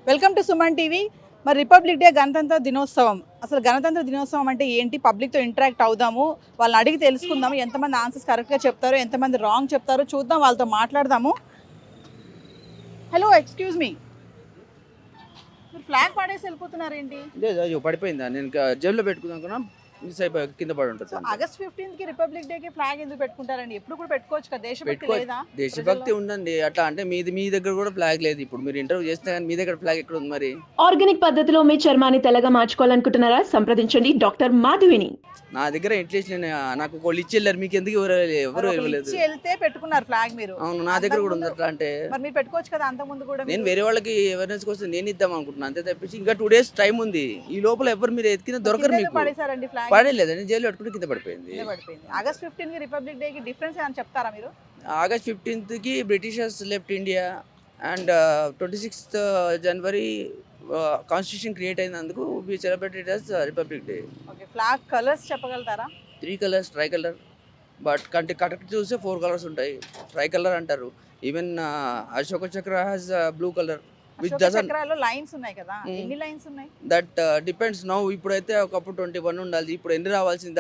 Welcome to Suman TV. మరి republic day గణతంత్ర దినోత్సవం, అసలు గణతంత్ర దినోత్సవం అంటే ఏంటి, పబ్లిక్తో ఇంటరాక్ట్ అవుదాము, వాళ్ళని అడిగి తెలుసుకుందాము, ఎంతమంది ఆన్సర్స్ కరెక్ట్గా చెప్తారో ఎంతమంది రాంగ్ చెప్తారో చూద్దాం, వాళ్ళతో మాట్లాడదాము. హలో, ఎక్స్క్యూజ్ మీ, మీరు ఫ్లాగ్ పాడేసి వెళ్ళిపోతున్నారేంటి? లేదు పడిపోయిందా? నేను జేబులో పెట్టుకుందాం మిస్ అయిపోయి కింద పడి ఉంటుంది. ఆగస్ట్ 15th కి రిపబ్లిక్ డే కి ఫ్లాగ్ ఎందుకు పెట్టుకుంటారండి? ఎప్పుడు కూడా పెట్టుకోవచ్చు కదా, దేశభక్తి లేదా? దేశభక్తి ఉండండి, అట్లా అంటే మీ దగ్గర కూడా ఫ్లాగ్ లేదు. ఇప్పుడు మీరు ఇంటర్వ్యూ చేస్తే కానీ మీ దగ్గర ఫ్లాగ్ ఎక్కడ ఉంది మరి? ఆర్గానిక్ పద్ధతిలో మీ చర్మాన్ని తెల్లగా మార్చుకోవాలనుకుంటున్నారా? సంప్రదించండి డాక్టర్ మాధవిని. నా దగ్గర ఎట్లీస్ట్ నాకు ఒకళ్ళు ఇచ్చి వెళ్ళారు, మీకు ఎందుకు ఎవరు ఇవ్వలేదు? వెళ్తే పెట్టుకున్నారు ఫ్లాగ్ మీరు? అవును, నా దగ్గర కూడా ఉంది. అట్లా అంటే మరి మీరు పెట్టుకోవచ్చు కదా అంత ముందు కూడా. నేను వేరే వాళ్ళకి అవేర్నెస్ కోసం నేను ఇద్దాం అనుకుంటున్నాను, అంతే తప్పించి ఇంకా 2 days టైం ఉంది. ఈ లోపల ఎవరు మీరు ఎత్తికిన దొరకరు. మీకు పడేసారండి ఫ్లాగ్? పడలేదండి, జైలు పెట్టుకుంటే కింద పడిపోయింది. ఆగస్ట్ 15 కి రిపబ్లిక్ డే కి డిఫరెన్స్ అని చెప్తారా మీరు? ఆగస్ట్ 15th కి Britishers left India and 26th January constitution create అయినందుకు we celebrated as Republic Day. Okay, flag colours చెప్పగలుగుతారా? 3 colors, tricolour. But correct చూస్తే 4 colors ఉంటాయి. ట్రై కలర్ అంటారు. Even Ashoka Chakra has blue colour which doesn't. చక్రాలో lines ఉన్నాయి కదా, ఎన్ని lines ఉన్నాయి? That depends now. ఇప్పుడైతే ఒకప్పుడు 21 ఉండాలి, ఇప్పుడు ఎన్ని రావాల్సింది?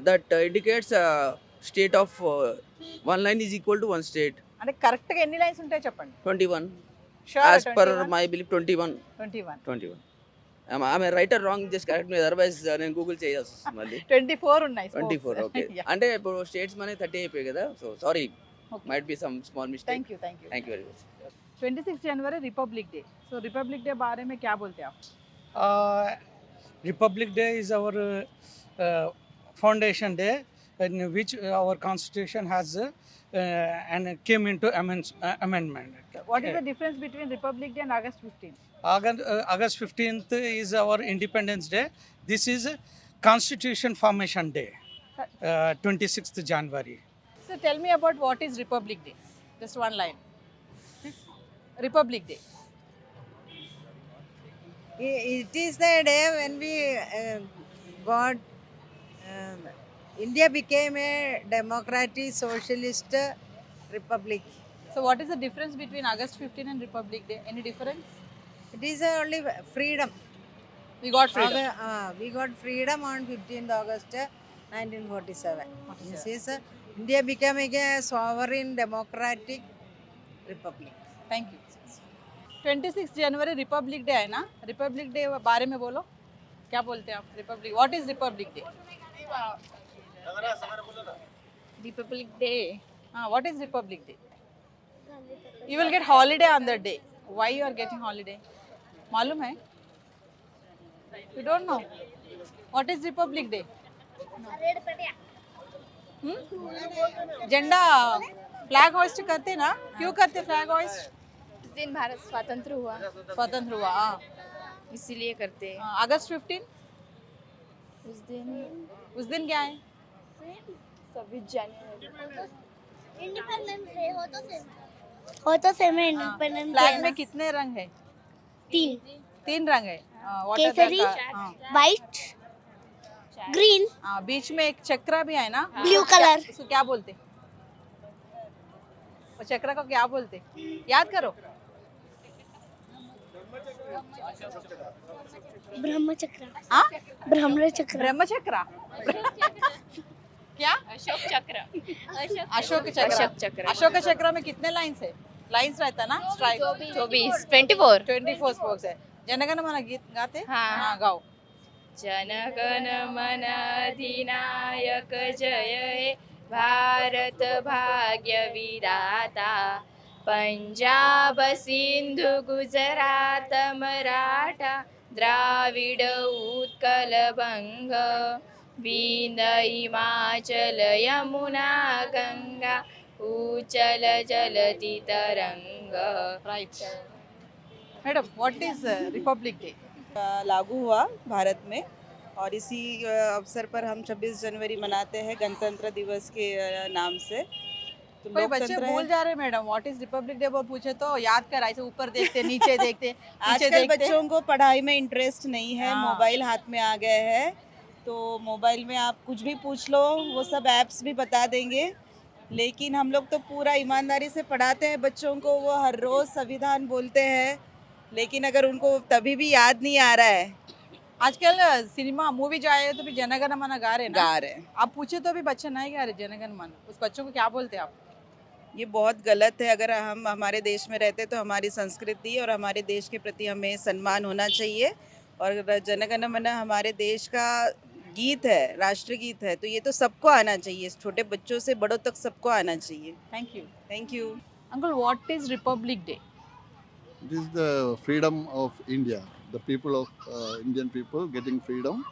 That indicates state of 1 line is equal to 1 state. అంటే కరెక్ట్ గా ఎన్ని లైన్స్ ఉంటాయి చెప్పండి? 21 Sure, as per 21? my belief. 21. ఆమె right are wrong, just correct me, otherwise నేను గూగుల్ చేయాల్సి వస్తుంది మళ్ళీ. 24 ఉన్నాయి. 24. ఓకే. అంటే ఇప్పుడు స్టేట్స్ మనే 30 అయిపోయాయి కదా, so sorry, might be some small mistake. Thank you very much. 26 जनवरी रिपब्लिक डे. सो रिपब्लिक डे बारे में क्या बोलते हैं आप? Republic Day is our foundation day in which our constitution has and came into amendment. What is the difference between Republic Day and August 15th? August 15th is our Independence Day. This is Constitution Formation Day, 26th January. So tell me about what is Republic Day. Just one line. Republic Day. It is the day when we got India became a democratic socialist republic. So what is the difference between August 15 and Republic Day? Any difference? It is only freedom. We got freedom. We got freedom on 15th August 1947. This is India becoming a sovereign democratic republic. Thank you. 26 जनवरी Republic day है ना? Republic day बारे में बोलो, क्या बोलते हैं आप? Republic, what is Republic day? Republic Day. What is Republic Day? You will get holiday on that day. Why you are getting holiday? मालूम है? You don't know? What is Republic Day? झंडा फ्लैग होस्ट करते ना? क्यों करते flag host? उस दिन भारत स्वतंत्र हुआ, स्वतंत्र हुआ, इसीलिए करते हैं। अगस्त 15 उस दिन क्या है? 26 जनवरी। हो तो सेम है इंडिपेंडेंस फ्लैग में कितने रंग है? 3 रंग है। What are केसरी, the- वाइट, ग्रीन, बीच में एक चक्र भी है ना? Blue colour. उसको क्या बोलते? वो चक्र को क्या बोलते? याद करो। ब्रह्मचक्र। हाँ, ब्रह्मचक्र। ब्रह्मचक्र। क्या? अशोक चक्र। अशोक चक्र। अशोक चक्र में कितने लाइन्स है? लाइन्स रहता ना? स्ट्राइक 24 स्पोक्स है। जनगण मन गीत गाते? हाँ। गाओ। जनगण मन अधिनायक जय हे भारत भाग्य विधाता, पंजाब सिंधु गुजरात मराठा द्राविड उत्कल बंग, विंध हिमाचल यमुना गंगा उचल जलति तरंग. Right madam, what is Republic day? लागू हुआ भारत में और इसी अवसर पर हम 26 जनवरी मनाते हैं गणतंत्र दिवस के नाम से. तो कोई बच्चे लोकतंत्र भूल है. जा रहे madam, what is Republic day वो पूछे तो याद कर, ऐसे ऊपर देखते नीचे देखते नीचे आजकल देखते. बच्चों को पढ़ाई में इंटरेस्ट नहीं है, हाँ. मोबाइल हाथ में आ गए हैं, तो मोबाइल में आप कुछ भी पूछ लो, वो सब ऐप्स भी बता देंगे. लेकिन हम लोग तो पूरा ईमानदारी से पढ़ाते हैं बच्चों को. वो हर रोज़ संविधान बोलते हैं लेकिन अगर उनको तभी भी याद नहीं आ रहा है, आजकल सिनेमा मूवी जो आए तो भी जनगण मन गा रहे हैं ना, गा रहे हैं, आप पूछे तो भी बच्चे नहीं गा रहे जनगण मन, उस बच्चों को क्या बोलते हैं आप? ये बहुत गलत है। अगर हम हमारे देश में रहते तो हमारी संस्कृति और हमारे देश के प्रति हमें सम्मान होना चाहिए। और जनगण मन हमारे देश का गीत है, राष्ट्र गीत है, तो ये तो सबको आना चाहिए, छोटे बच्चों से बड़ों तक सबको आना चाहिए। Thank you thank you. Uncle, what is Republic day? It is the freedom of India, the people of Indian people getting freedom.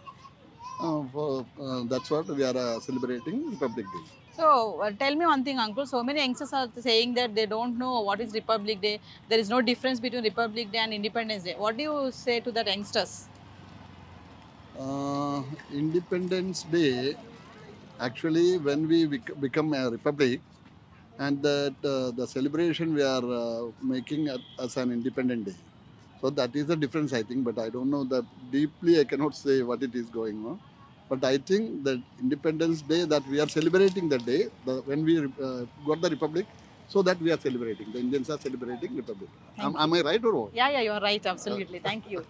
That's what we are celebrating Republic Day. So tell me one thing, uncle. So many youngsters are saying that they don't know what is Republic Day. There is no difference between Republic Day and Independence Day. What do you say to that youngsters? Independence Day, actually, when we become a republic, and that the celebration we are making as an independent day. So that is the difference, I think. But I don't know that deeply. I cannot say what it is going on. But I think that Independence Day, that we are celebrating that day, when we got the republic, so that we are celebrating. The Indians are celebrating republic. Am I right or what? Yeah, you are right. Absolutely. Thank you.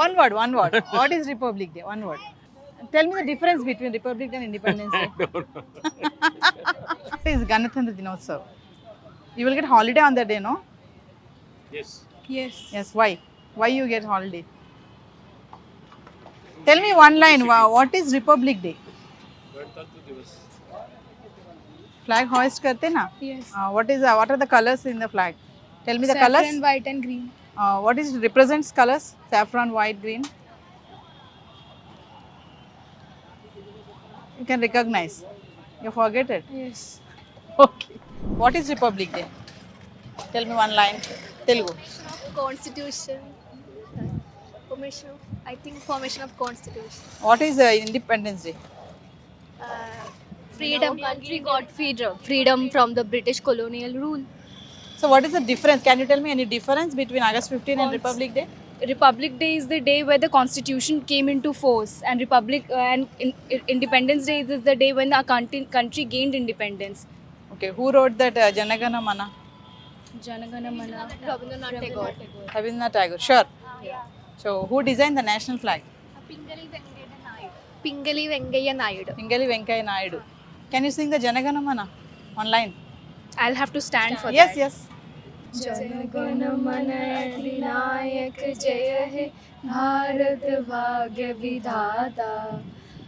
One word. What is Republic Day? One word. Tell me the difference between Republic Day and Independence Day. It is Ganatantra Dinotsav. You will get holiday on that day, no? Yes. Yes. Why? Why you get holiday? Tell me one line. What is Republic Day? Flag hoist करते ना? Yes. What are the colors in the flag? Tell me the colors. Saffron, white and green. What is represents colors? Saffron, white, green. You can recognize. You forget it. Yes. Okay. What is Republic Day? Tell me one line. Telugu. Constitution. Formation of Constitution. What is Independence Day? Freedom. Country got freedom from the British colonial rule. So what is the difference? Can you tell me any difference between August 15 and Republic Day? Republic Day is the day where the Constitution came into force, and Independence Day is the day when our country gained independence. Okay. Who wrote that Janagana Mana? Janagana Mana. Rabindranath Tagore. Rabindranath Tagore. Sure. So who designed the national flag? Pingali Venkaiah Naidu. Pingali Venkaiah Naidu. Can you sing the Janagana Mana? One line. I'll have to stand for Yes, that. yes. जनगण मन अधिनायक जय हे भारत भाग्य विधाता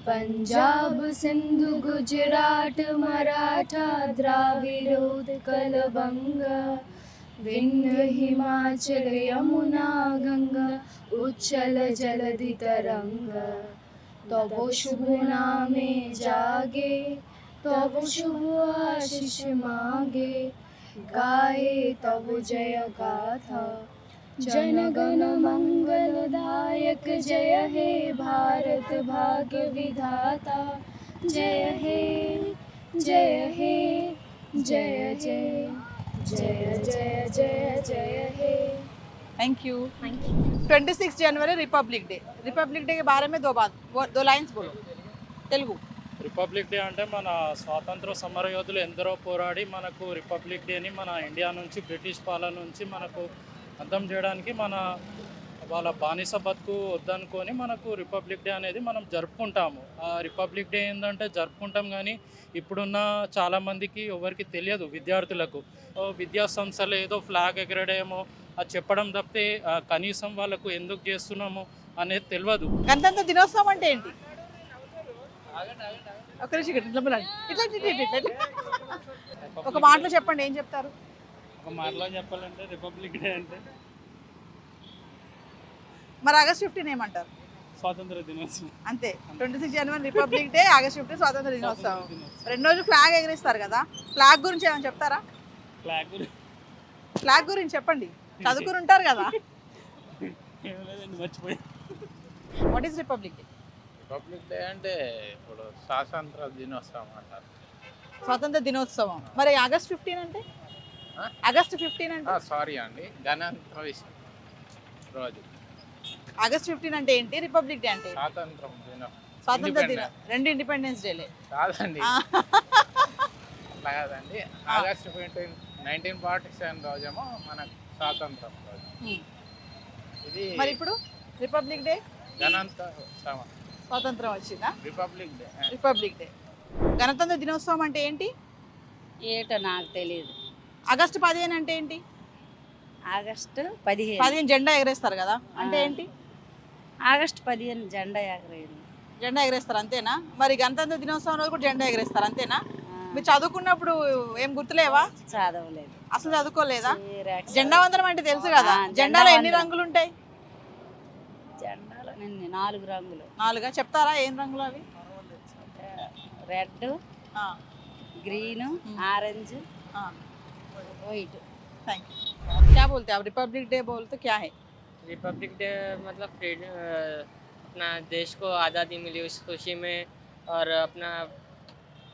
पंजाब सिंधु गुजरात मराठा द्राविड़ उत्कल बंग विंध्य हिमाचल यमुना गंगा उच्चल जलधि तरंग तब शुभ नामे जागे तब शुभ आशीष मांगे गाए तब जय गाथा जनगण मंगलदायक जय हे भारत भाग्य विधाता जय हे जय हे जय जय जय जय जय जय हे। Thank you. 26 जनवरी रिपब्लिक डे. रिपब्लिक डे के बारे में दो लाइन्स बोलो तेलुगु. రిపబ్లిక్ డే అంటే మన స్వాతంత్ర సమరయోధులు ఎందరో పోరాడి మనకు రిపబ్లిక్ డేని మన ఇండియా నుంచి బ్రిటిష్ పాలన నుంచి మనకు అంతం చేయడానికి వాళ్ళ బానిస బతుకు వద్దనుకొని మనకు రిపబ్లిక్ డే అనేది మనం జరుపుకుంటాము. ఆ రిపబ్లిక్ డే ఏంటంటే జరుపుకుంటాం, కానీ ఇప్పుడున్న చాలామందికి ఎవరికి తెలియదు. విద్యార్థులకు విద్యా సంస్థలు ఏదో ఫ్లాగ్ ఎగరడేమో అది చెప్పడం తప్పితే కనీసం వాళ్ళకు ఎందుకు చేస్తున్నాము అనేది తెలియదు. గణతంత్ర దినోత్సవం అంటే ఏంటి? ఒక మాటలో చెప్పండి, ఏం చెప్తారు? ఒక మాటలో చెప్పాలంటే రిపబ్లిక్ డే అంటే మరి ఆగస్ట్ 15 ఏమంటారు? స్వాతంత్ర దినోత్సవం అంతే. 26 జనవరి రిపబ్లిక్ డే, ఆగస్ట్ 15 స్వాతంత్ర దినోత్సవం. రెండు రోజులు ఫ్లాగ్ ఎగరేస్తారు కదా, ఫ్లాగ్ గురించి ఏమైనా చెప్తారా? ఫ్లాగ్ గురించి చెప్పండి, చదువుకుని ఉంటారు కదా. మర్చిపోయి. What is republic Day? Republic Day అంటే ఇప్పుడు స్వాతంత్ర దినోత్సవం అంటారు. స్వాతంత్ర దినోత్సవం. మరి ఆగస్ట్ 15 అంటే? ఆగస్ట్ 15 అంటే సారీ అండి, గణతంత్ర రోజు. ఆగస్ట్ 15 అంటే ఏంటి? రిపబ్లిక్ డే అంటే స్వాతంత్రం దినం. స్వాతంత్ర దినం. రెండు ఇండిపెండెన్స్ డేలే కాదండి, అట్లా కాదండి. ఆగస్ట్ 15 1947 రోజేమో మనకు స్వాతంత్రం రోజు. Hmm. ఇది మరి ఇప్పుడు రిపబ్లిక్ డే గణతంత్ర స్వాతంత్రం వచ్చిందా? Republic Day. Republic day. గణతంత్ర దినోత్సవం అంటే ఏంటి? ఏటో నాకు తెలియదు. ఆగస్టు 15 అంటే ఏంటి? ఆగస్టు 15. 15 జెండా ఎగరేస్తారు కదా, అంటే ఏంటి? ఆగస్టు 15 జెండా ఎగరేయడం. జెండా ఎగరేస్తారు అంతేనా? మరి గణతంత్ర దినోత్సవం రోజు కూడా జెండా ఎగరేస్తారు అంతేనా? మీరు చదువుకున్నప్పుడు ఏం గుర్తులేవా? చదవలేదు. అసలు చదువుకోలేదా? జిరాక్స్ జెండా వందనం అంటే తెలుసు కదా. ఆ, జెండా జెండాలో ఎన్ని వందనం. రంగులు ఉంటాయి? జెండాలో 4 రంగులు. 4 చెప్తారా? ఏం రంగులు అవి? రెడ్, ఆ, గ్రీన్, ఆరెంజ్, ఆ, వైట్. Thank you. क्या बोलते हैं आप? रिपब्लिक डे बोलते क्या है? रिपब्लिक डे मतलब फ्रीडम, अपना देश को आज़ादी मिली उस खुशी में, और अपना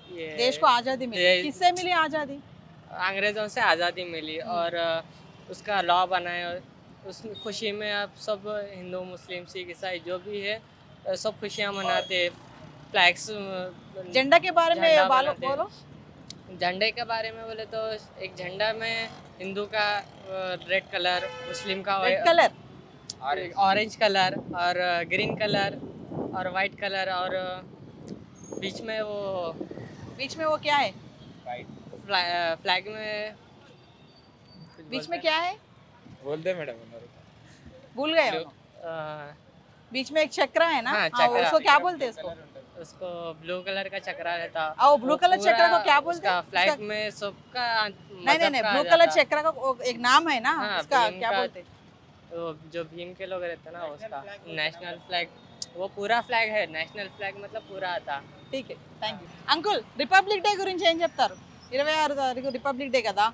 ये देश को आज़ादी मिली, देश- किससे मिली आज़ादी? अंग्रेज़ों से आज़ादी मिली, और उसका लॉ बनाए, और उस खुशी में अब सब हिंदू मुस्लिम सिख ईसाई जो भी है सब खुशियाँ मनाते, फ्लैग्स झंडा के बारे में झंडा बोलो बनाते। बोलो. झंडे के बारे में बोले तो एक झंडा में हिंदू का रेड कलर, मुस्लिम का रेड कलर, ऑरेंज कलर, और ग्रीन कलर, और वाइट कलर, और बीच में वो बीच में वो क्या है? फ्लैग में बीच में क्या है? बोलते मैडम भूल गए हो? बीच में एक चक्रा है ना? हाँ, हाँ, चक्रा। उसको क्या बोलते हैं? उसको ब्लू कलर का चक्रा रहता। वो ब्लू कलर पूरा चक्रा को क्या बोलते उसका हैं? फ्लैग उसका- में सबका नहीं नहीं, ब्लू कलर चक्रा का वो एक नाम है ना, हाँ, उसका भीम क्या का- बोलते हैं? तो जो भीम के लोग रहते हैं ना, उसका नेशनल फ्लैग, वो पूरा फ्लैग है, नेशनल फ्लैग मतलब पूरा आता। ठीक है, thank you. Uncle, republic day గురించి ఏం చెప్తారు? 26 తారీఖు రిపబ్లిక్ డే కదా,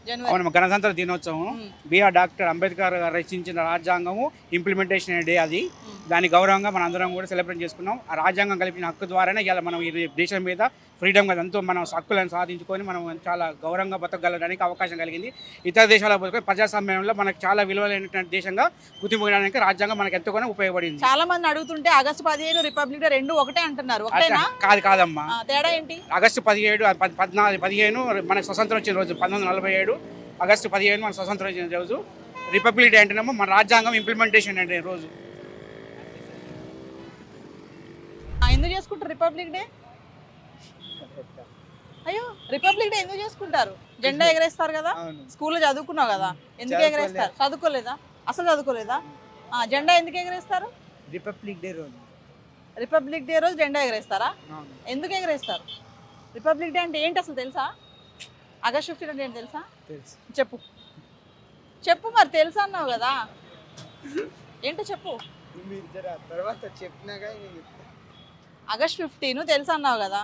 జనవరి. అవును, గణతంత్ర దినోత్సవం. బిఆర్ డాక్టర్ అంబేద్కర్ గారు రచించిన రాజ్యాంగము ఇంప్లిమెంటేషన్ డే అది. దాని గౌరవంగా మనం అందరం కూడా సెలబ్రేట్ చేసుకున్నాం. ఆ రాజ్యాంగం కల్పించిన హక్కు ద్వారానే ఇలా మనం ఈ దేశం మీద ఫ్రీడమ్గా ఎంతో మనం హక్కులను సాధించుకొని మనం చాలా గౌరవంగా బతకగలడానికి అవకాశం కలిగింది. ఇతర దేశాల బతుకు ప్రజాస్వామ్యంలో మనకు చాలా విలువైనటువంటి దేశంగా గుర్తింపుకోవడానికి రాజ్యాంగం మనకు ఎంతగానో ఉపయోగపడింది. చాలా మంది అడుగుతుంటే ఆగస్టు 15 రిపబ్లిక్ డే రెండు ఒకటే అంటున్నారు. ఒకటేనా? కాదమ్మా, తేడా ఏంటి? ఆగస్టు 17, 14, 15 మనకు స్వతంత్రం వచ్చిన రోజు 1947. ఆగస్టు 15 మన స్వతంత్రం వచ్చిన రోజు. రిపబ్లిక్ డే అంటేనేమో మన రాజ్యాంగం ఇంప్లిమెంటేషన్ అంటే రోజు. ఎందుకు చేసుకుంటారు రిపబ్లిక్ డే? అయ్యో, రిపబ్లిక్ డే ఎందుకు చేసుకుంటారు? జెండా ఎగరేస్తారు కదా, స్కూల్లో చదువుకున్నావు కదా, ఎందుకు ఎగరేస్తారు? చదువుకోలేదా? అసలు చదువుకోలేదా? జెండా ఎందుకు ఎగరేస్తారు? రిపబ్లిక్ డే రోజు. రిపబ్లిక్ డే రోజు జెండా ఎగరేస్తారా? ఎందుకు ఎగరేస్తారు? రిపబ్లిక్ డే అంటే ఏంటి అసలు తెలుసా? ఆగస్ట్ 15 అంటే ఏంటి తెలుసా? చెప్పు చెప్పు, మరి తెలుసా అన్నావు కదా, ఏంటో చెప్పు. తర్వాత చెప్పినాక ఆగస్ట్ 15 తెలుసా అన్నావు కదా,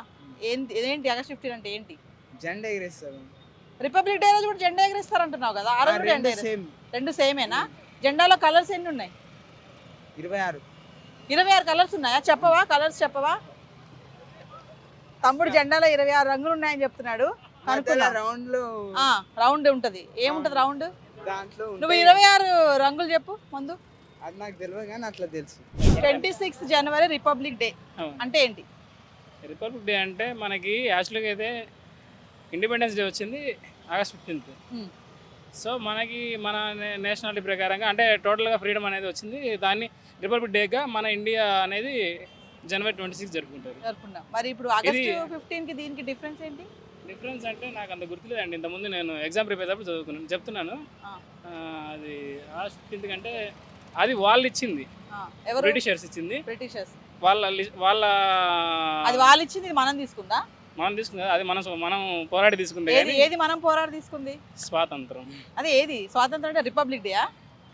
ఏంటి ఆగస్ట్ 15 అంటే ఏంటి? జెండా ఎగరేస్తారు. రిపబ్లిక్ డే రోజు కూడా జెండా ఎగరేస్తారు అంటున్నావు కదా, ఆ రోజు జెండా రెండు సేమేనా? జెండాలో కలర్స్ ఎన్ని ఉన్నాయి? 26. 26 కలర్స్ ఉన్నాయా? చెప్పవా, కలర్స్ చెప్పవా? తమ్ముడు జెండాలో 26 రంగులు ఉన్నాయని చెప్తున్నాడు. రౌండ్ ఉంటది. ఏముంటది రౌండ్ దాంట్లో నువ్వు 26 రంగులు చెప్పు ముందు. అది నాకు తెలియదు కానీ అట్లా తెలుసు. 26 జనవరి రిపబ్లిక్ డే అంటే ఏంటి? రిపబ్లిక్ డే అంటే మనకి యాక్చువల్గా అయితే ఇండిపెండెన్స్ డే వచ్చింది ఆగస్ట్ 15. సో మనకి మన నేషనాలిటీ ప్రకారంగా అంటే టోటల్గా ఫ్రీడమ్ అనేది వచ్చింది. దాన్ని రిపబ్లిక్ డేగా మన ఇండియా అనేది జనవరి 26 జరుపుకుంటారు. జరుపుకుంటాం. మరి ఇప్పుడు ఆగస్ట్ 15కి దీనికి డిఫరెన్స్ ఏంటి? డిఫరెన్స్ అంటే నాకు అంత గుర్తులేదండి. ఇంతకుముందు నేను ఎగ్జామ్ ప్రిపేర్ అప్పుడు చదువుకున్నాను, చెప్తున్నాను. అది ఆగస్ట్ 15 కంటే అది వాళ్ళు ఇచ్చింది, బ్రిటిషర్స్ ఇచ్చింది. బ్రిటిషర్స్ వాళ్ళ అది వాళ్ళు ఇచ్చింది, ఇది మనం తీసుకుందా? మనం తీసుకుంది, అది మనం పోరాడి తీసుకుంది. ఏది మనం పోరాడి తీసుకుంది? స్వాతంత్రం. అదే ఏది స్వాతంత్రం అంటే రిపబ్లిక్ డే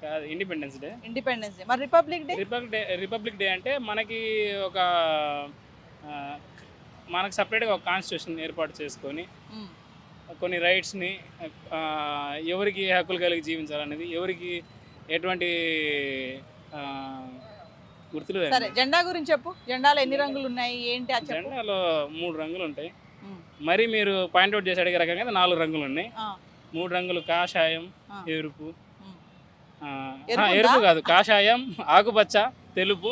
కాదు, ఇండిపెండెన్స్ డే. Independence day. మరి రిపబ్లిక్ డే? రిపబ్లిక్ డే అంటే మనకి ఒక మనకు సపరేట్గా ఒక కాన్స్టిట్యూషన్ ఏర్పాటు చేసుకొని కొన్ని రైట్స్ని, ఎవరికి హక్కులు కలిగి జీవించాలనేది, ఎవరికి ఎటువంటి గుర్తులు. సరే, జెండా గురించి చెప్పు. జెండాలో ఎన్ని రంగులు ఉన్నాయి ఏంటి? జెండాలో 3 రంగులు ఉంటాయి. మరి మీరు పాయింట్అవుట్ చేసి అడిగే రకంగా 4 రంగులు ఉన్నాయి. 3 రంగులు కాషాయం, ఎరుపు, ఎరుపు కాదు కాషాయం, ఆకుపచ్చ, తెలుపు,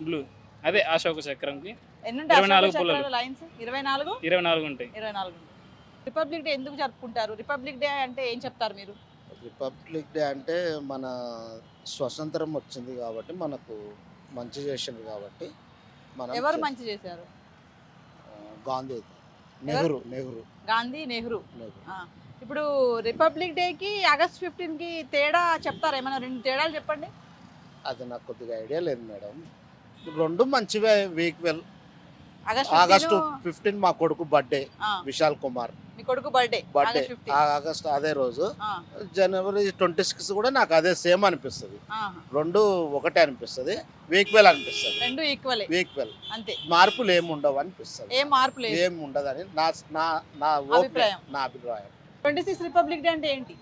బ్లూ. అదే అశోక చక్రంకి 24 పుల్లలు. 24 24 ఉంటాయి. 24. రిపబ్లిక్ డే ఎందుకు జరుపుకుంటారు? రిపబ్లిక్ డే అంటే ఏం చెప్తారు మీరు? రిపబ్లిక్ డే అంటే మన స్వతంత్రం వచ్చింది కాబట్టి, మనకు మంచి చేసింది కాబట్టి మనం ఎవరు మంచి చేశారు? గాంధీ, నెహ్రూ. గాంధీ, నెహ్రూ. ఆ. ఇప్పుడు రిపబ్లిక్ డేకి ఆగస్ట్ 15కి తేడా చెప్తారా? ఏమైనా 2 తేడాలు చెప్పండి. అది నాకు కొద్దిగా ఐడియా లేదు మేడం. రెండు మంచివే. వీక్వెల్ ఆగస్ట్ ఆగస్టు 15 మా కొడుకు బర్త్డే, ఆ. విశాల్ కుమార్ మీ కొడుకు బర్త్డే బర్త్డే ఆగస్ట్ 15. ఆగస్ట్ అదే రోజు. ఆ. జనవరి 26 కూడా నాకు అదే సేమ్ అనిపిస్తుంది. ఆహా. రెండు ఒకటే అనిపిస్తుంది. వీక్వెల్ అనిపిస్తుంది. రెండు ఈక్వలే వీక్వెల్ అంతే. మార్పులు ఏమి ఉండవు అనిపిస్తుంది. ఏం మార్పు లేదు. ఏమి ఉండదని నా నా నా అభిప్రాయం. నా అభిప్రాయం. 26 రిపబ్లిక్ డే అంటే ఏంటి?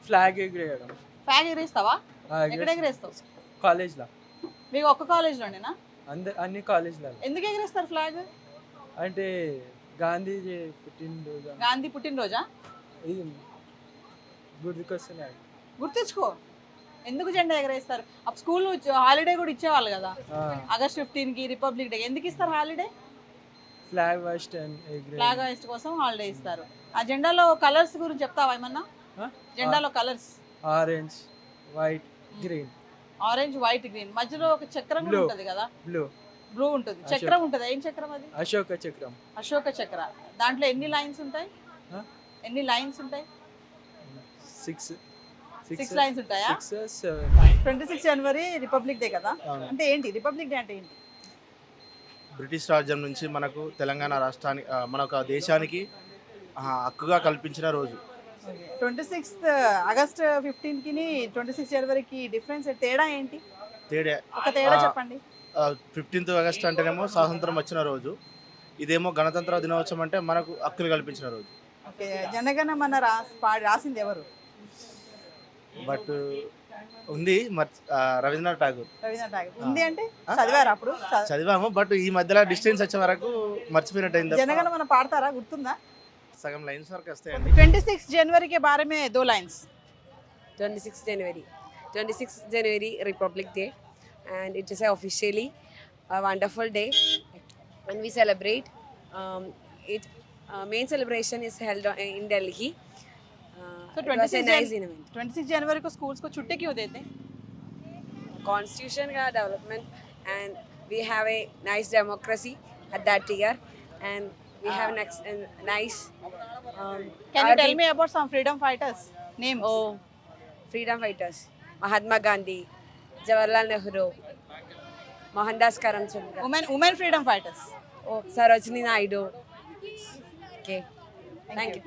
ఫ్లాగ్ ఎగిరేయడం. ఫ్లాగ్ ఎగరేస్తావా? ఎక్కడ ఎగరేస్తావు? కాలేజ్లో, మీకు ఒక్క కాలేజ్లోనేనా? అన్ని కాలేజ్లలో. ఎందుకు ఎగరేస్తారు ఫ్లాగ్? అంటే గాంధీజీ పుట్టినరోజు గాంధీ పుట్టినరోజా? ఇది గుర్తుకొస్తున్నాయి. గుర్తించుకో. ఎందుకు జెండా ఎగరేస్తారు? అప్పుడు స్కూల్ హాలిడే కూడా ఇచ్చేవాళ్ళు కదా ఆగస్ట్ 15కి రిపబ్లిక్ డే. ఎందుకు ఇస్తారు holiday? Flag host flag host కోసం హాలిడే ఇస్తారు. ఆ జెండాలో కలర్స్ గురించి చెప్తావా ఏమన్నా? జెండాలో colours orange, white, green. Orange, white, green. మధ్యలో ఒక చక్రం కూడా ఉంటుంది కదా? బ్లూ ఉంటుంది. చక్రం ఉంటుంది. ఏం చక్రం అది? అశోక చక్రం. అశోక చక్ర. దాంట్లో ఎన్ని లైన్స్ ఉంటాయి? ఎన్ని లైన్స్ ఉంటాయి? 6 లైన్స్ ఉంటాయా? 26 జనవరి రిపబ్లిక్ డే కదా? అంటే ఏంటి రిపబ్లిక్ డే అంటే ఏంటి? బ్రిటిష్ రాజ్యం నుంచి మనకు తెలంగాణ రాష్ట్రానికి, మన దేశానికి హక్కుగా కల్పించిన రోజు. 26 ఆగస్ట్ 15కి 26 జనవరికి డిఫరెన్స్ తేడా ఏంటి? ఒక తేడా చెప్పండి. 15th ఆగస్ట్ అంటేనేమో స్వాతంత్రం వచ్చిన రోజు, ఇదేమో గణతంత్ర దినోత్సవం అంటే మనకు హక్కులు కల్పించిన రోజు. ఓకే. జనగణ మన రాసింది ఎవరు? బట్ ఉంది రవీంద్రనాథ్ ఠాగూర్. రవీంద్రనాథ్ ఠాగూర్ ఉంది అంటే చదివారు అప్పుడు? చదివాము, బట్ ఈ మధ్యలో డిస్టెన్స్ వచ్చే వరకు మర్చిపోయినట్టు అయింది. జనగణ మన పాడతారా? గుర్తుందా? సగం లైన్స్ వరకు వస్తాయండి. 26 जनवरी के बारे में 2 lines. 26 January Republic Day, and it is officially a wonderful day, and we celebrate it. Main celebration is held in Delhi. So it was a nice event. 26 जनवरी को स्कूल्स को छुट्टी क्यों देते हैं? Constitution का development, and we have a nice democracy at that year, and we have nice. Can you tell me about some freedom fighters names? Oh, freedom fighters: Mahatma Gandhi, Jawaharlal Nehru, Mohandas Karamchand. Women freedom fighters. Oh, Sarojini Naidu. Okay, thank you.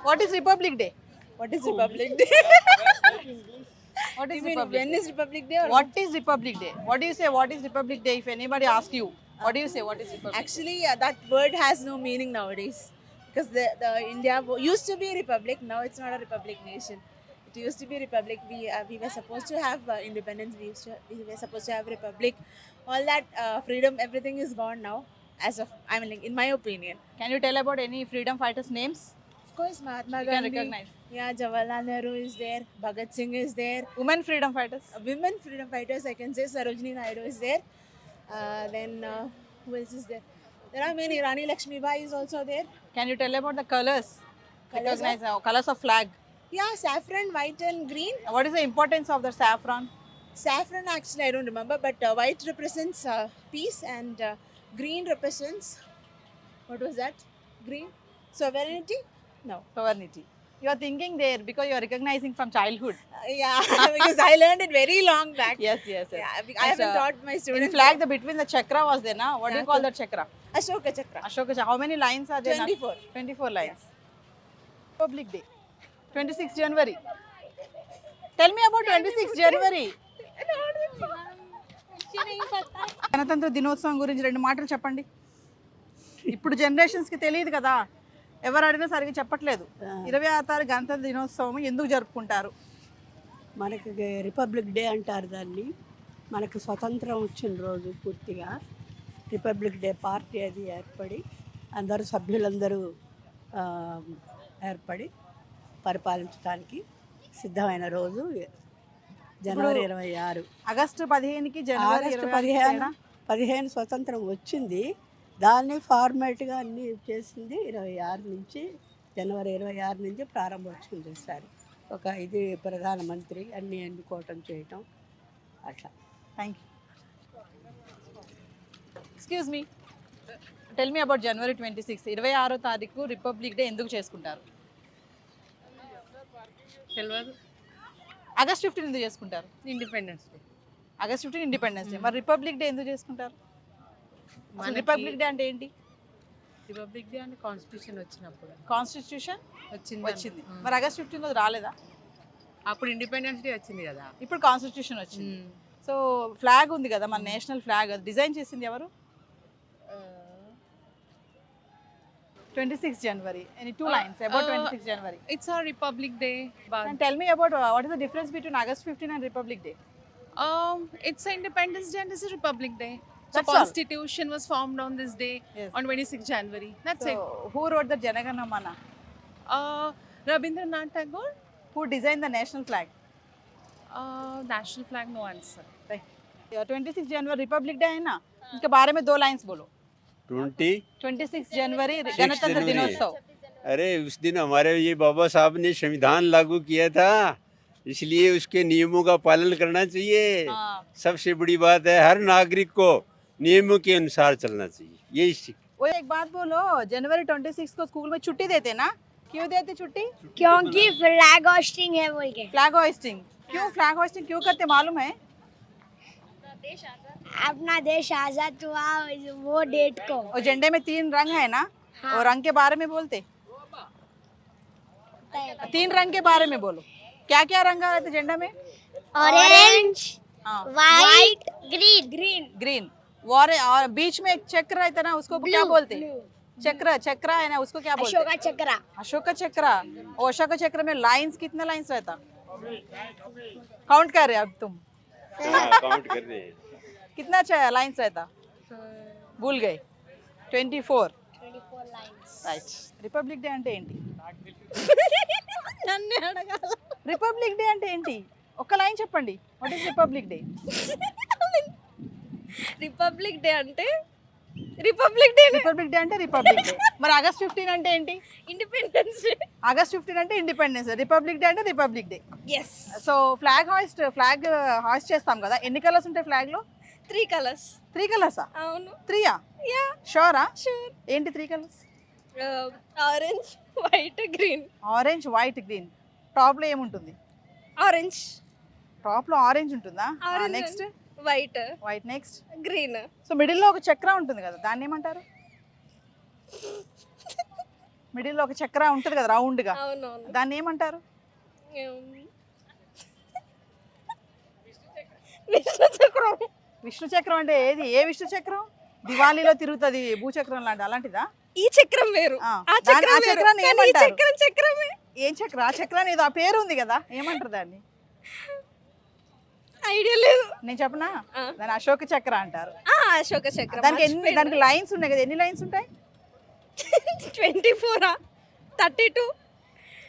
What is Republic Day? What is Republic Day? What is You mean Republic when Day? is Republic Day? Or What is Republic Day? What do you say? What is Republic Day? If anybody asks you, what do you say? What is Republic? Actually, that word has no meaning nowadays, because the India used to be a republic. Now it's not a republic nation. It used to be a republic. We were supposed to have independence. We were supposed to have republic. All that freedom, everything is gone now. As of, I mean, like, in my opinion. Can you tell about any freedom fighters names? Of course, Mahatma You can Gandhi. recognize. Yeah, Jawaharlal Nehru is there. Bhagat Singh is there. Women freedom fighters. Women freedom fighters, I can say Sarojini Naidu is there. Then who else is there? There are many. Rani Lakshmibai is also there. Can you tell about the colors? Colours Recognize colors of flag. Yeah, saffron, white and green. What is the importance of the saffron? Saffron, actually, I don't remember, but white represents peace, and green represents, what was that? Green? Sovereignty? No. Sovereignty. You are thinking there because you are recognizing from childhood. Yeah, because I learned it very long back. Yes. Yeah, I haven't taught my students. In flag, between the chakra was there, na? What do you call that chakra? Ashoka Chakra. Ashoka Chakra. How many lines are there? 24. 24 lines. Republic Day. 26 January. Tell me about 26 January. గణతంత్ర దినోత్సవం గురించి 2 మాటలు చెప్పండి. ఇప్పుడు జనరేషన్స్కి తెలియదు కదా, ఎవరు అడిగినా సరిగ్గా చెప్పట్లేదు. 26 తారీఖు గణతంత్ర దినోత్సవం ఎందుకు జరుపుకుంటారు? మనకి రిపబ్లిక్ డే అంటారు దాన్ని. మనకు స్వతంత్రం వచ్చిన రోజు పూర్తిగా రిపబ్లిక్ డే పార్టీ అది ఏర్పడి అందరూ సభ్యులందరూ ఏర్పడి పరిపాలించడానికి సిద్ధమైన రోజు జనవరి 26. ఆగస్టు 15కి జనవరి ఆగస్టు 15 స్వతంత్రం వచ్చింది. దాన్ని ఫార్మాట్గా అన్నీ చేసింది 26 నుంచి జనవరి 26 నుంచి ప్రారంభోత్సవం చేశారు. ఒక ఇది ప్రధానమంత్రి అన్నీ ఎన్నుకోవటం చేయటం అట్లా. Thank you. Excuse me, tell me about January 26, 26వ తారీఖు రిపబ్లిక్ డే ఎందుకు చేసుకుంటారు? తెలియదు. ఆగస్ట్ 15 ఎందుకు చేసుకుంటారు? Independence Day. August 15 independence day. మరి రిపబ్లిక్ డే ఎందుకు చేసుకుంటారు? రిపబ్లిక్ డే అంటే ఏంటి? రిపబ్లిక్ డే అంటే కాన్స్టిట్యూషన్ వచ్చినప్పుడు. కాన్స్టిట్యూషన్ వచ్చింది. మరి ఆగస్ట్ 15 రాలేదా? అప్పుడు ఇండిపెండెన్స్ డే వచ్చింది కదా. ఇప్పుడు కాన్స్టిట్యూషన్ వచ్చింది. సో ఫ్లాగ్ ఉంది కదా, మన నేషనల్ ఫ్లాగ్, అది డిజైన్ చేసింది ఎవరు? 26 January. Any two lines about 26 January? It's our Republic Day. But And tell me about what is the difference between August 15 and Republic Day? it's Independence Day and it's a Republic Day. The That's all. Constitution was formed on this day, Yes. on 26 January. That's So it. who wrote the Jana Gana Mana? Rabindranath Tagore. Who designed the national flag? National flag, no answer. 26 January Republic Day है ना, इसके बारे में 2 lines बोलो. 26 जनवरी गणतंत्र दिनोत्सव. अरे उस दिन हमारे ये बाबा साहब ने संविधान लागू किया था, इसलिए उसके नियमों का पालन करना चाहिए. सबसे बड़ी बात है हर नागरिक को नियमों के अनुसार चलना चाहिए. यही वो एक बात बोलो, जनवरी 26 को स्कूल में छुट्टी देते ना? क्यों देते छुट्टी? क्योंकि फ्लैग होस्टिंग है बोल के. Flag hosting. क्यों फ्लैग होस्टिंग क्यों करते मालूम है? अपना देश आजाद हुआ वो डेट को. और झंडे में 3 रंग है ना, और रंग के बारे में बोलते. 3 रंग के बारे में बोलो. क्या क्या रंग आ रहे थे झंडा में? Orange, white, green. ग्रीन. और बीच में एक चक्र रहता ना, उसको क्या बोलते? चक्र है ना, उसको क्या बोलते? अशोका चक्र. अशोक चक्र. और अशोक चक्र में लाइंस, कितने लाइंस रहता? काउंट कर रहे अब तुम? काउंट कर रहे हैं. कितना लाइंस रहता? भूल गए. 24 लाइन्स. రైట్. రిపబ్లిక్ డే అంటే ఏంటి? నన్ను అడగాల. రిపబ్లిక్ డే అంటే ఏంటి? ఒక్క లైన్ చెప్పండి. What is Republic Day? Republic Day అంటే రిపబ్లిక్ డే. రిపబ్లిక్ డే అంటే రిపబ్లిక్ డే. మరి ఆగస్ట్ 15 అంటే ఏంటి? Independence Day. ఆగస్ట్ 15 అంటే ఇండిపెండెన్స్ డే. రిపబ్లిక్ డే అంటే Republic Day. Yes. So flag hoist చేస్తాం కదా, ఎన్ని కలర్స్ ఉంటాయి ఫ్లాగ్ లో? 3 కలర్స్. 3 కలర్సా? అవును. 3యా? యా. షూరా? షూర్. ఏంటి 3 colours? Orange, white, green. Orange, white, green. Top లో ఏముంటుంది? ఆరెంజ్. టాప్ లో ఆరెంజ్ ఉంటుందా? Next white. White. Next green. So middle లో ఒక చక్ర ఉంటుంది కదా, దాన్ని ఏమంటారు? మిడిల్ లో ఒక చక్ర ఉంటుంది కదా రౌండ్ గా, అవునవును. దాన్ని ఏమంటారు? విష్ణు చక్రం. విష్ణు చక్రం అంటే ఏది? ఏ విష్ణు చక్రం? దివాళీలో తిరుగుతుంది భూచక్రం లాంటి, అలాంటిదా? ఈ చక్రం వేరు, ఆ చక్రం వేరు. చక్రాన్ని కానీ ఈ ఏమంటారు? చక్రం చక్రమే. ఏం చక్రం? ఆ చక్రాన్ని ఏదో ఆ పేరు ఉంది కదా, ఏమంటారు దాన్ని? ఐడియా లేదు. నేను చెప్పనా? దాని అశోక చక్ర అంటారు. అశోక చక్రం. దానికి లైన్స్ ఉన్నాయి కదా, ఎన్ని లైన్స్ ఉంటాయి? 24 32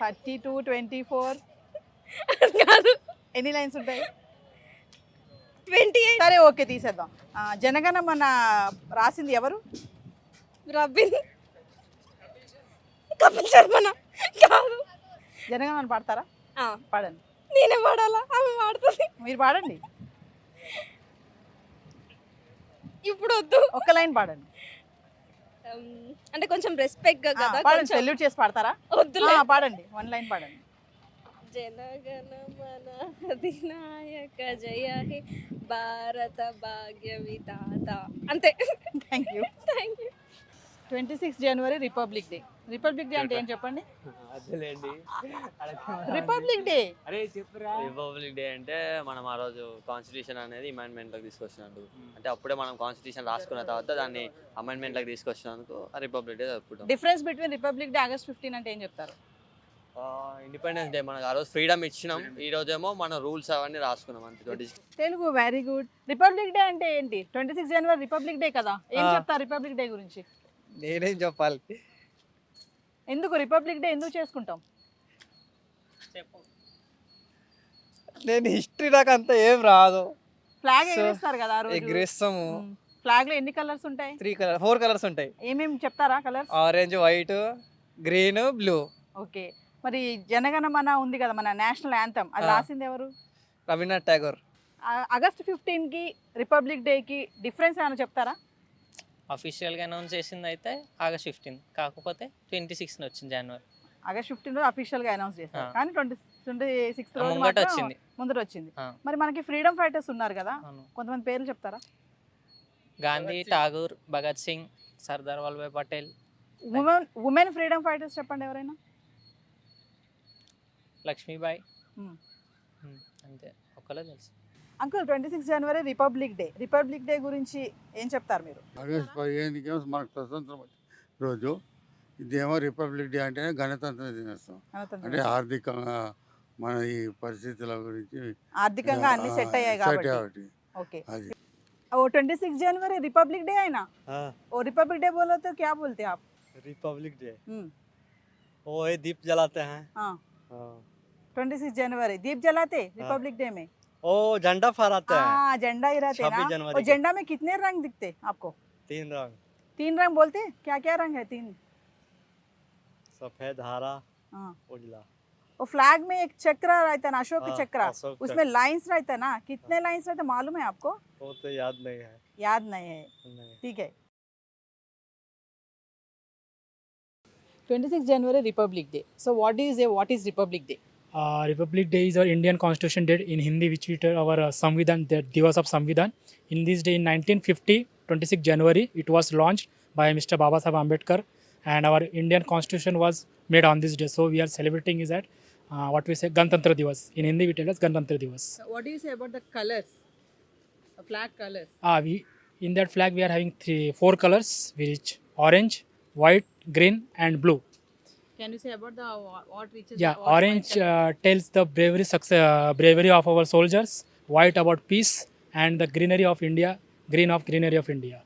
32 24 కాదు, ఎన్ని లైన్స్ ఉంటాయి? 28. సరే ఓకే, తీసేద్దాం. జనగణ మన రాసింది ఎవరు? కపిల్ శర్మ. కాదు. జనగణ పాడతారా? పాడండి. నేనే పాడాలా? ఆమె పాడుతుంది. మీరు పాడండి. ఇప్పుడు వద్దు. ఒక్క లైన్ పాడండి. అంటే కొంచెం రెస్పెక్ట్ గా కదా. పాడండి. సెల్యూట్ చేసి పాడతారా? వద్దులే. పాడండి, 1 లైన్ పాడండి. జనగణ మన అధినాయక జయ హే భారత భాగ్య విధాత. అంతే. Thank you. 26 January republic Day. Republic Day అంటే ఏం చెప్పండి? Republic Day. రిపబ్లిక్ డే అంటే మనం ఆ రోజు కాన్స్టిట్యూషన్ అనేది అమెండ్మెంట్లోకి తీసుకొచ్చినట్టు, అంటే అప్పుడే మనం కాన్స్టిట్యూషన్ రాసుకున్న తర్వాత దాన్ని అమెండ్మెంట్లోకి తీసుకొచ్చినందుకు రిపబ్లిక్ డే జరుపుకుంటాం. Difference between republic day August 15 అంటే ఏం చెప్తారు? ఇండిపెండెన్స్ డే మనకు ఆ రోజు ఫ్రీడమ్ ఇచ్చినాం, ఈ రోజేమో మన రూల్స్ అవన్నీ రాసుకున్నాం అంతే. 26 Telugu very good. Republic Day అంటే ఏంటి? 26 జనవరి రిపబ్లిక్ డే కదా, ఏం చెప్తారు రిపబ్లిక్ డే గురించి? నేనేం చెప్పాలి? ఎందుకు రిపబ్లిక్ డే ఎందుకు చేసుకుంటాం? నేను హిస్టరీ నాకు అంత ఏం రాదు. ఫ్లాగ్ ఎగరేస్తారు కదా ఆ రోజు. ఎగరేస్తాము. ఫ్లాగ్ లో ఎన్ని కలర్స్ ఉంటాయి? 4 కలర్స్ ఉంటాయి. ఏమేమి చెప్తారా colours? Orange, white, green, blue. Okay. మరి జనగణమన ఉంది కదా మన నేషనల్ యాంథమ్, అది ఆ. రాసింది ఎవరు? రవీంద్రనాథ్ ఠాగూర్. ఆగస్ట్ 15కి రిపబ్లిక్ డేకి డిఫరెన్స్ ఏమైనా చెప్తారా? అఫీషియల్గా అనౌన్స్ చేసింది అయితే ఆగస్ట్ 15, కాకపోతే 26 వచ్చింది జనవరి. ఆగస్ట్ 15 అఫీషియల్గా అనౌన్స్ చేశారు, ఆ. కానీ 26 రోజు ముంగట మాత్రం వచ్చింది. ముందర వచ్చింది. ఆ. మరి మనకి ఫ్రీడమ్ ఫైటర్స్ ఉన్నారు కదా, అవును. కొంతమంది పేర్లు చెప్తారా? Gandhi, Tagore, Bhagat Singh, Sardar Vallabhbhai Patel, women freedom fighters చెప్పండి ఎవరైనా. లక్ష్మీబాయి, Hmm. అంతే ఒక్కలే తెలుసు. అంకుల్ 26 జనవరి రిపబ్లిక్ డే గురించి ఏం చెప్తారు మీరు? ఆగస్ట్ 15కి మనకు స్వతంత్రం రోజు, ఇదేమో రిపబ్లిక్ డే అంటేనే గణతంత్ర దినోత్సవం. గణతంత్ర అంటే ఆర్థికంగా మన ఈ పరిస్థితుల గురించి ఆర్థికంగా అన్ని సెట్ అయ్యాయి కాబట్టి. ఓకే. అది ओ 26 जनवरी रिपब्लिक डे है ना? हाँ और रिपब्लिक डे बोलो तो क्या बोलते हैं आप? रिपब्लिक डे हम्म, वो ये दीप जलाते हैं। हाँ हाँ 26 जनवरी दीप जलाते रिपब्लिक डे में। वो झंडा फहराते हैं। हाँ झंडा गिराते ना। 26 जनवरी और को। झंडा में कितने रंग दिखते आपको? 3 रंग, 3 रंग बोलते, क्या क्या रंग है? 3। सफेद, हरा, हाँ। उजला। वो फ्लैग में एक चक्र रहता है ना, अशोक हाँ, चक्र, अशोक उसमें चक्र। लाइंस रहता है ना, कितने लाइंस रहते मालूम है आपको? वो तो याद नहीं है। याद नहीं है, नहीं। ठीक है। 26 जनवरी Republic Day, so what do you say, what is Republic Day? Republic Day is our Indian Constitution Day in Hindi, which we tell our Samvidhan, the Divas of Samvidhan. In this day in 1950, 26 January, it was launched by Mr. Baba Saheb Ambedkar, and our Indian Constitution was made on this day. So we are celebrating is that what we say Ganatantra Divas. In Hindi we tell as Ganatantra Divas. What do you say about the colors, the flag colors? We in that flag we are having 4 colors, which orange, white, green, and blue. Can you say about the what reaches? Yeah, what orange point color? tells the bravery of our soldiers, white about peace, and the greenery of India, greenery of India.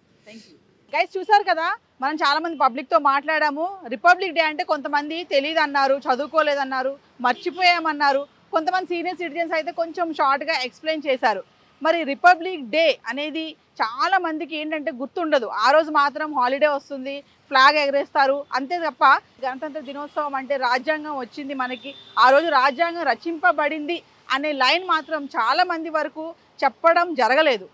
Guys చూసారు కదా, మనం చాలా మంది పబ్లిక్తో మాట్లాడాము. Republic Day అంటే కొంతమంది తెలియదు అన్నారు, చదువుకోలేదన్నారు, మర్చిపోయామన్నారు. కొంతమంది సీనియర్ సిటిజన్స్ అయితే కొంచెం షార్ట్గా ఎక్స్ప్లెయిన్ చేశారు. మరి రిపబ్లిక్ డే అనేది చాలా మందికి ఏంటంటే గుర్తుండదు. ఆ రోజు మాత్రం హాలిడే వస్తుంది, ఫ్లాగ్ ఎగరేస్తారు, అంతే తప్ప గణతంత్ర దినోత్సవం అంటే రాజ్యాంగం వచ్చింది మనకి, ఆ రోజు రాజ్యాంగం రచింపబడింది అనే లైన్ మాత్రం చాలా మంది వరకు చెప్పడం జరగలేదు.